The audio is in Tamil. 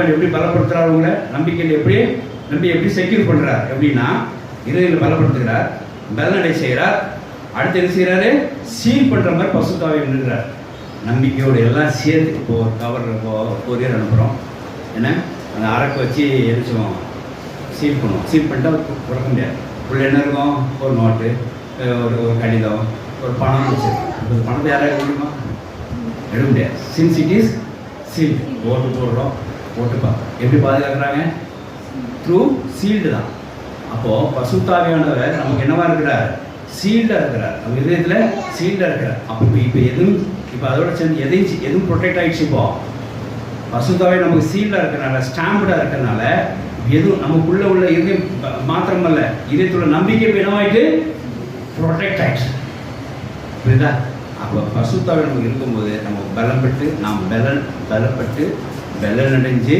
பரிசுத்தாவியன் எப்படி பலப்படுத்துறாரு உங்களை? நம்பிக்கையில் எப்படி செக்யூர் பண்றார்? எப்படின்னா இருதயத்தில் பலப்படுத்துகிறார், பலனடை செய்கிறார். அடுத்து என்ன செய்கிறாரு? சீல் பண்ற மாதிரி பரிசுத்தாவியன் இருக்கிறார். நம்பிக்கையோடு எல்லாம் சேர்த்து இப்போ கவரில் கொரியர் அனுப்புகிறோம். என்ன அந்த அரக்கு வச்சு எரிச்சுவோம், சீல் பண்ணுவோம். சீல் பண்ணிட்டா கொடுக்க முடியாது. உள்ள என்ன இருக்கும்? ஒரு நோட்டு, ஒரு கடிதம், ஒரு பணம் வச்சுருக்கோம். பணத்தை யாராவது முடியுமா? எடுக்க முடியாது. Since it is sealed. ஓட்டு போடுறோம், ஓட்டு எப்படி பாதுகாக்கிறாங்க? த்ரூ சீல்டு தான். அப்போது பரிசுத்தாவியானவர் நமக்கு என்னவா இருக்கிறார்? சீல்டாக இருக்கிறார். நம்ம இதயத்தில் சீல்டாக இருக்கிறார். அப்போ இப்போ அதோட சேர்ந்து எதுவும் ப்ரொடெக்ட் ஆகிடுச்சு. இப்போ பரிசுத்தாவியானவர் நமக்கு சீல்டாக இருக்கிறனால, ஸ்டாம்படாக இருக்கிறனால எதுவும் நமக்குள்ளே உள்ள இதயம் மாத்திரமல்ல, இதயத்துள்ள நம்பிக்கை என்னவாயிட்டு ப்ரொடெக்ட் ஆகிடுச்சு. புரியுதா? அப்போ பரிசுத்தாவியானவர் நமக்கு இருக்கும்போது நம்ம பலப்பட்டு பலனடைஞ்சு